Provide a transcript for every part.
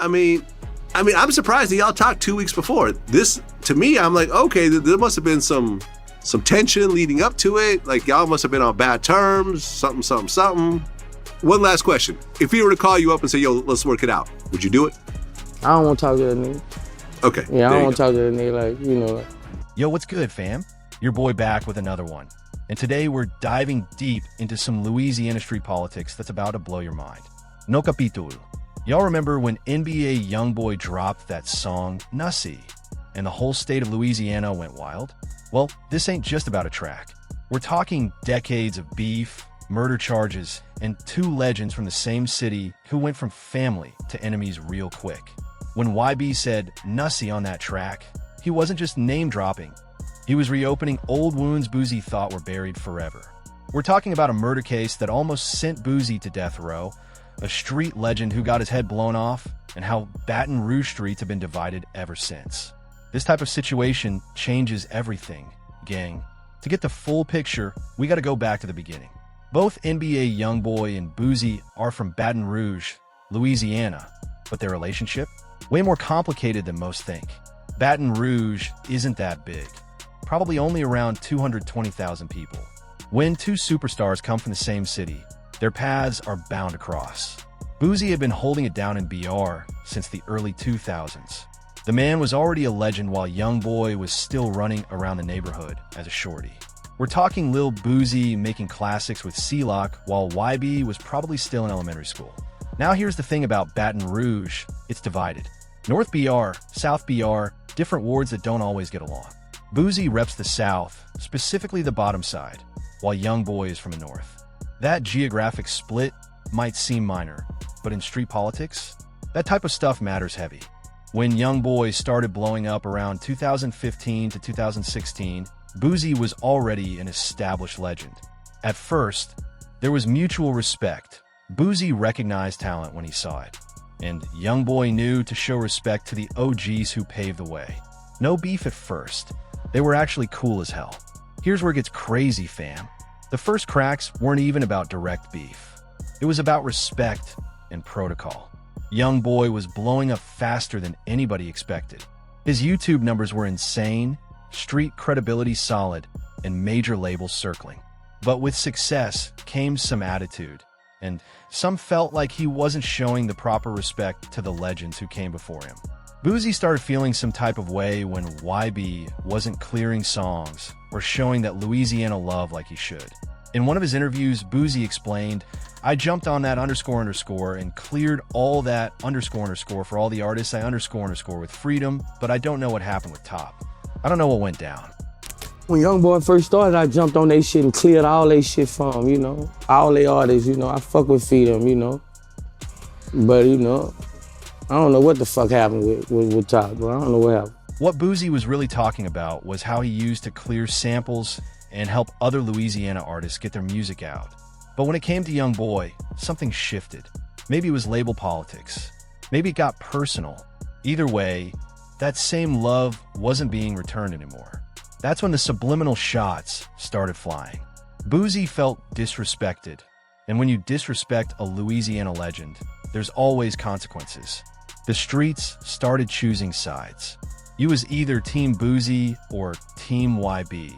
I mean, I'm surprised that y'all talked 2 weeks before. This, to me, I'm like, okay, there must have been some tension leading up to it. Like, y'all must have been on bad terms, something. One last question. If he were to call you up and say, yo, let's work it out, would you do it? I don't want to talk to that nigga. Okay. Yeah, I don't want to talk to that nigga, like, you know. Yo, what's good, fam? Your boy back with another one. And today we're diving deep into some Louisiana street politics that's about to blow your mind. No capítulo. Y'all remember when NBA YoungBoy dropped that song, Nussie, and the whole state of Louisiana went wild? Well, this ain't just about a track. We're talking decades of beef, murder charges, and 2 legends from the same city who went from family to enemies real quick. When YB said Nussie on that track, he wasn't just name-dropping. He was reopening old wounds Boosie thought were buried forever. We're talking about a murder case that almost sent Boosie to death row, a street legend who got his head blown off, and how Baton Rouge streets have been divided ever since. This type of situation changes everything, gang. To get the full picture, we gotta go back to the beginning. Both NBA YoungBoy and Boosie are from Baton Rouge, Louisiana, but their relationship? Way more complicated than most think. Baton Rouge isn't that big, probably only around 220,000 people. When 2 superstars come from the same city, their paths are bound to cross. Boosie had been holding it down in BR since the early 2000s. The man was already a legend while YoungBoy was still running around the neighborhood as a shorty. We're talking Lil Boosie making classics with C-Lock while YB was probably still in elementary school. Now here's the thing about Baton Rouge, it's divided. North BR, South BR, different wards that don't always get along. Boosie reps the South, specifically the bottom side, while YoungBoy is from the North. That geographic split might seem minor, but in street politics, that type of stuff matters heavy. When YoungBoy started blowing up around 2015 to 2016, Boosie was already an established legend. At first, there was mutual respect. Boosie recognized talent when he saw it, and YoungBoy knew to show respect to the OGs who paved the way. No beef at first. They were actually cool as hell. Here's where it gets crazy, fam. The first cracks weren't even about direct beef. It was about respect and protocol. YoungBoy was blowing up faster than anybody expected. His YouTube numbers were insane, street credibility solid, and major labels circling. But with success came some attitude, and some felt like he wasn't showing the proper respect to the legends who came before him. Boosie started feeling some type of way when YB wasn't clearing songs or showing that Louisiana love like he should. In one of his interviews, Boosie explained, "I jumped on that __ and cleared all that __ for all the artists I __ with freedom, but I don't know what happened with Top. I don't know what went down." When YoungBoy first started, I jumped on they shit and cleared all they shit for him, you know? All they artists, you know? I fuck with Freedom, you know? But, you know, I don't know what the fuck happened with Top, bro. I don't know what happened. What Boosie was really talking about was how he used to clear samples and help other Louisiana artists get their music out. But when it came to YoungBoy, something shifted. Maybe it was label politics. Maybe it got personal. Either way, that same love wasn't being returned anymore. That's when the subliminal shots started flying. Boosie felt disrespected. And when you disrespect a Louisiana legend, there's always consequences. The streets started choosing sides. You was either Team Boosie or Team YB.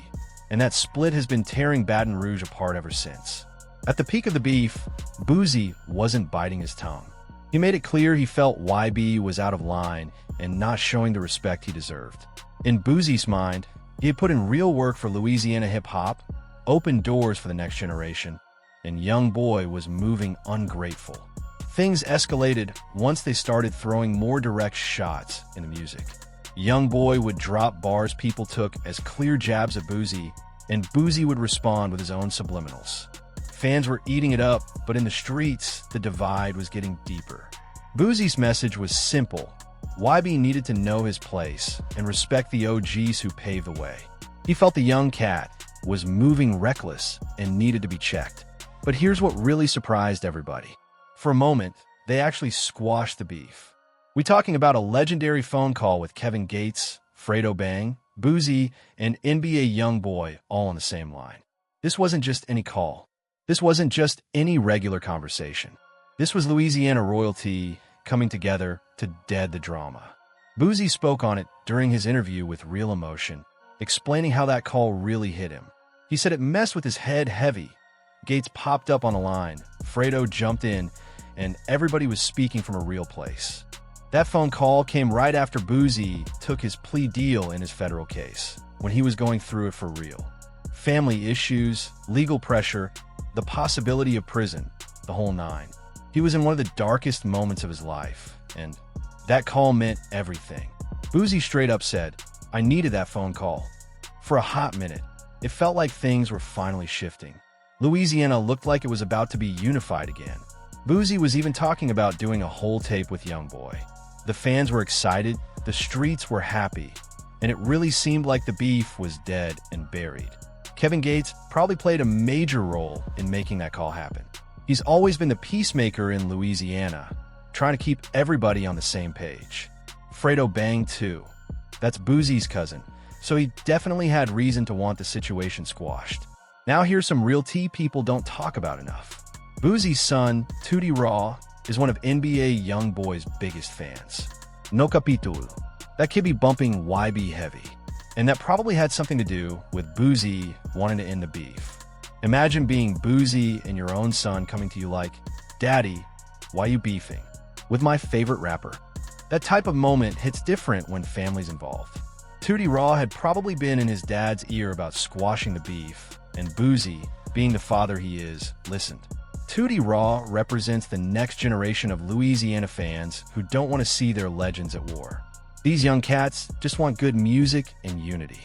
And that split has been tearing Baton Rouge apart ever since. At the peak of the beef, Boosie wasn't biting his tongue. He made it clear he felt YB was out of line and not showing the respect he deserved. In Boosie's mind, he had put in real work for Louisiana hip-hop, opened doors for the next generation, and YoungBoy was moving ungrateful. Things escalated once they started throwing more direct shots in the music. YoungBoy would drop bars people took as clear jabs at Boosie, and Boosie would respond with his own subliminals. Fans were eating it up, but in the streets, the divide was getting deeper. Boosie's message was simple. YB needed to know his place and respect the OGs who paved the way. He felt the young cat was moving reckless and needed to be checked. But here's what really surprised everybody. For a moment, they actually squashed the beef. We're talking about a legendary phone call with Kevin Gates, Fredo Bang, Boosie, and NBA YoungBoy all on the same line. This wasn't just any call. This wasn't just any regular conversation. This was Louisiana royalty coming together to to dead the drama. Boosie spoke on it during his interview with Real Emotion, explaining how that call really hit him. He said it messed with his head heavy. Gates popped up on the line, Fredo jumped in, and everybody was speaking from a real place. That phone call came right after Boosie took his plea deal in his federal case, when he was going through it for real. Family issues, legal pressure, the possibility of prison, the whole nine. He was in one of the darkest moments of his life, and that call meant everything. Boosie straight up said, "I needed that phone call." For a hot minute, it felt like things were finally shifting. Louisiana looked like it was about to be unified again. Boosie was even talking about doing a whole tape with YoungBoy. The fans were excited, the streets were happy, and it really seemed like the beef was dead and buried. Kevin Gates probably played a major role in making that call happen. He's always been the peacemaker in Louisiana, trying to keep everybody on the same page. Fredo banged too. That's Boosie's cousin, so he definitely had reason to want the situation squashed. Now here's some real tea people don't talk about enough. Boosie's son, Tootie Raw, is one of NBA YoungBoy's biggest fans. No capítulo. That kid be bumping YB heavy. And that probably had something to do with Boosie wanting to end the beef. Imagine being Boosie and your own son coming to you like, "Daddy, why you beefing with my favorite rapper?" That type of moment hits different when family's involved. Tootie Raw had probably been in his dad's ear about squashing the beef, and Boosie, being the father he is, listened. Tootie Raw represents the next generation of Louisiana fans who don't want to see their legends at war. These young cats just want good music and unity.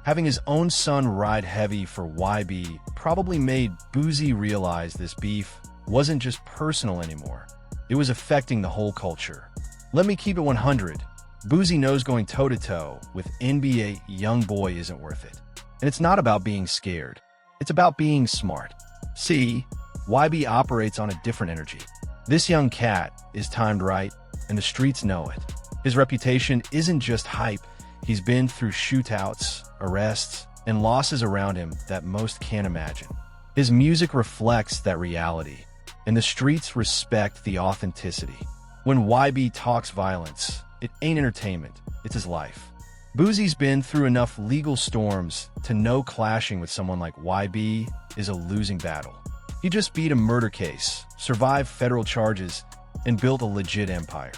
Having his own son ride heavy for YB probably made Boosie realize this beef wasn't just personal anymore. It was affecting the whole culture. Let me keep it 100. Boosie knows going toe-to-toe with NBA YoungBoy isn't worth it. And it's not about being scared. It's about being smart. See, YB operates on a different energy. This young cat is timed right, and the streets know it. His reputation isn't just hype. He's been through shootouts, arrests, and losses around him that most can't imagine. His music reflects that reality, and the streets respect the authenticity. When YB talks violence, it ain't entertainment, it's his life. Boosie's been through enough legal storms to know clashing with someone like YB is a losing battle. He just beat a murder case, survived federal charges, and built a legit empire.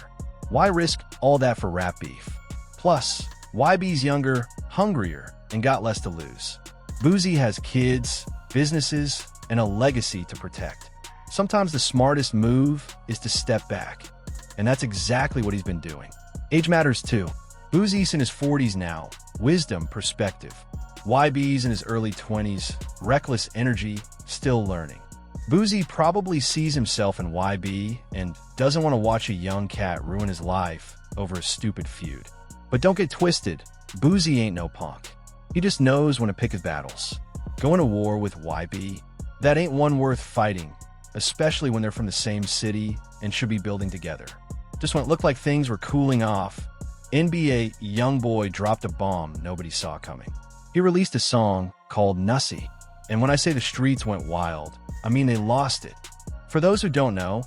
Why risk all that for rap beef? Plus, YB's younger, hungrier, and got less to lose. Boosie has kids, businesses, and a legacy to protect. Sometimes the smartest move is to step back, and that's exactly what he's been doing. Age matters too. Boosie's in his 40s now, wisdom, perspective. YB's in his early 20s, reckless energy, still learning. Boosie probably sees himself in YB and doesn't want to watch a young cat ruin his life over a stupid feud. But don't get twisted, Boosie ain't no punk. He just knows when to pick his battles. Going to war with YB, that ain't one worth fighting, especially when they're from the same city and should be building together. Just when it looked like things were cooling off, NBA YoungBoy dropped a bomb nobody saw coming. He released a song called Nussie, and when I say the streets went wild, I mean they lost it. For those who don't know,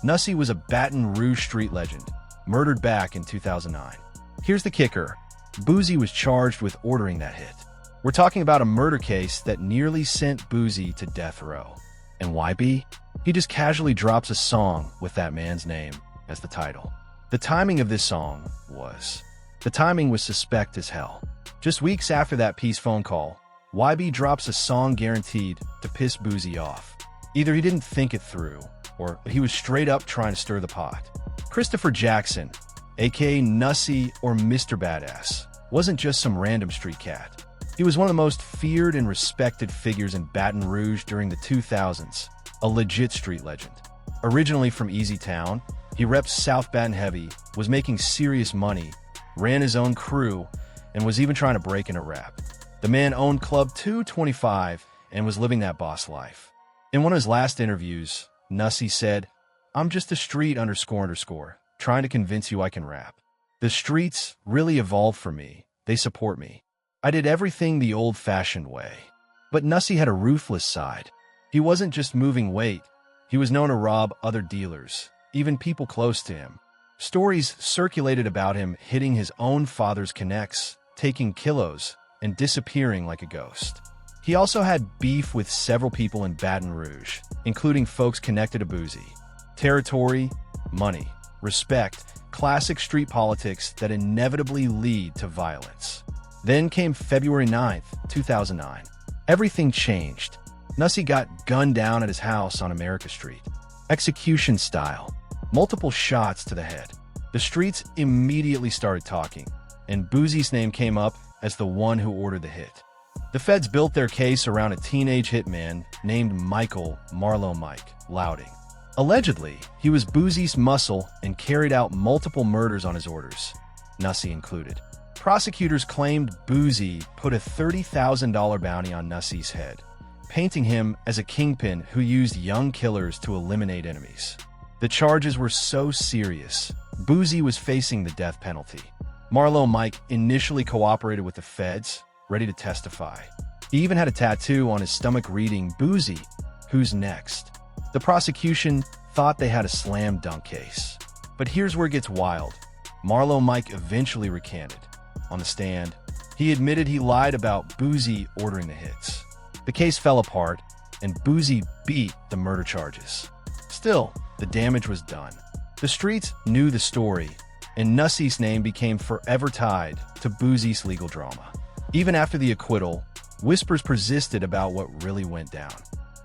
Nussie was a Baton Rouge street legend, murdered back in 2009. Here's the kicker. Boosie was charged with ordering that hit. We're talking about a murder case that nearly sent Boosie to death row. And YB? He just casually drops a song with that man's name as the title. The timing of this song was suspect as hell. Just weeks after that peace phone call, YB drops a song guaranteed to piss Boosie off. Either he didn't think it through, or he was straight up trying to stir the pot. Christopher Jackson, aka Nussie or Mr. Badazz, wasn't just some random street cat. He was one of the most feared and respected figures in Baton Rouge during the 2000s, a legit street legend. Originally from Easy Town, he repped South Baton heavy, was making serious money, ran his own crew, and was even trying to break into rap. The man owned Club 225 and was living that boss life. In one of his last interviews, Nussie said, "I'm just a street __, trying to convince you I can rap. The streets really evolved for me. They support me. I did everything the old-fashioned way." But Nussie had a ruthless side. He wasn't just moving weight. He was known to rob other dealers, even people close to him. Stories circulated about him hitting his own father's connects, taking kilos, and disappearing like a ghost. He also had beef with several people in Baton Rouge, including folks connected to Boosie. Territory, money, respect, classic street politics that inevitably lead to violence. Then came February 9th, 2009. Everything changed. Nussie got gunned down at his house on America Street. Execution style. Multiple shots to the head. The streets immediately started talking, and Boosie's name came up as the one who ordered the hit. The feds built their case around a teenage hitman named Michael Marlowe Mike Louding. Allegedly, he was Boosie's muscle and carried out multiple murders on his orders, Nussie included. Prosecutors claimed Boosie put a $30,000 bounty on Nussie's head, painting him as a kingpin who used young killers to eliminate enemies. The charges were so serious, Boosie was facing the death penalty. Marlowe Mike initially cooperated with the feds, ready to testify. He even had a tattoo on his stomach reading, "Boosie, who's next?" The prosecution thought they had a slam dunk case. But here's where it gets wild. Marlowe Mike eventually recanted. On the stand, he admitted he lied about Boosie ordering the hits. The case fell apart, and Boosie beat the murder charges. Still, the damage was done. The streets knew the story, and Nussie's name became forever tied to Boosie's legal drama. Even after the acquittal, whispers persisted about what really went down.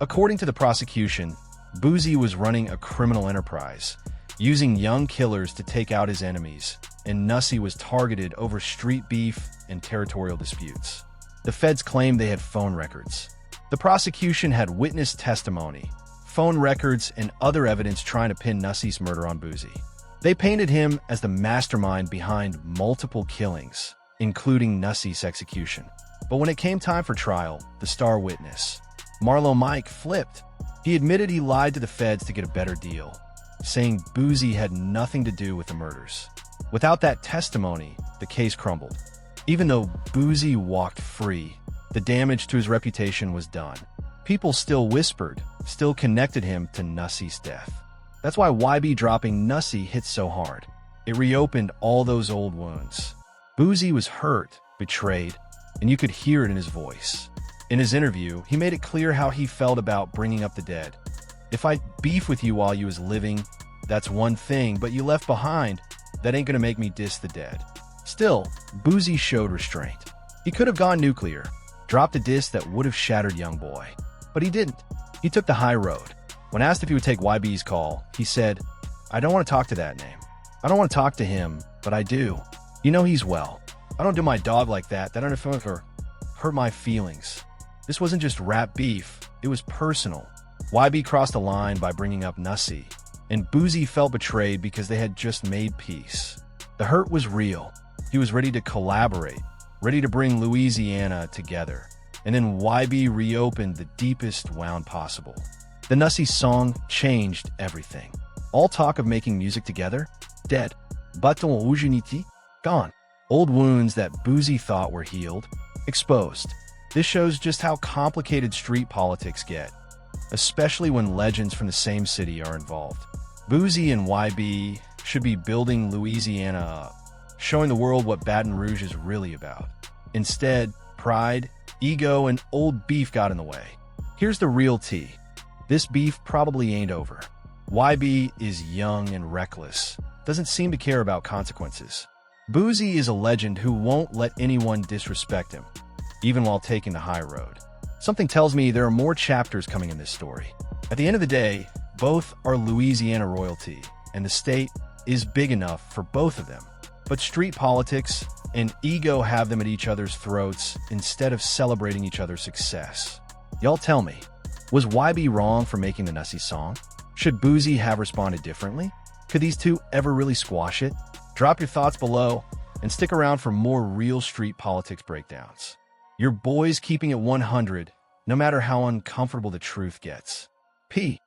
According to the prosecution, Boosie was running a criminal enterprise, using young killers to take out his enemies, and Nussie was targeted over street beef and territorial disputes. The feds claimed they had phone records. The prosecution had witness testimony, phone records, and other evidence trying to pin Nussie's murder on Boosie. They painted him as the mastermind behind multiple killings, including Nussie's execution. But when it came time for trial, the star witness, Marlowe Mike, flipped. He admitted he lied to the feds to get a better deal, saying Boosie had nothing to do with the murders. Without that testimony, the case crumbled. Even though Boosie walked free, the damage to his reputation was done. People still whispered, still connected him to Nussie's death. That's why YB dropping Nussie hit so hard. It reopened all those old wounds. Boosie was hurt, betrayed, and you could hear it in his voice. In his interview, he made it clear how he felt about bringing up the dead. "If I beef with you while you was living, that's one thing, but you left behind, that ain't gonna make me diss the dead." Still, Boosie showed restraint. He could have gone nuclear, dropped a diss that would have shattered YoungBoy. But he didn't. He took the high road. When asked if he would take YB's call, he said, "I don't want to talk to that name. I don't want to talk to him, but I do. You know he's well. I don't do my dog like that. That don't hurt my feelings." This wasn't just rap beef, it was personal. YB crossed the line by bringing up Nussie, and Boosie felt betrayed because they had just made peace. The hurt was real. He was ready to collaborate, ready to bring Louisiana together. And then YB reopened the deepest wound possible. The Nussie song changed everything. All talk of making music together, dead. Baton Rouge, gone. Old wounds that Boosie thought were healed, exposed. This shows just how complicated street politics get, especially when legends from the same city are involved. Boosie and YB should be building Louisiana up, showing the world what Baton Rouge is really about. Instead, pride, ego, and old beef got in the way. Here's the real tea. This beef probably ain't over. YB is young and reckless, doesn't seem to care about consequences. Boosie is a legend who won't let anyone disrespect him, even while taking the high road. Something tells me there are more chapters coming in this story. At the end of the day, both are Louisiana royalty, and the state is big enough for both of them. But street politics and ego have them at each other's throats instead of celebrating each other's success. Y'all tell me, was YB wrong for making the Nussie song? Should Boosie have responded differently? Could these two ever really squash it? Drop your thoughts below and stick around for more real street politics breakdowns. Your boy's keeping it 100, no matter how uncomfortable the truth gets. P.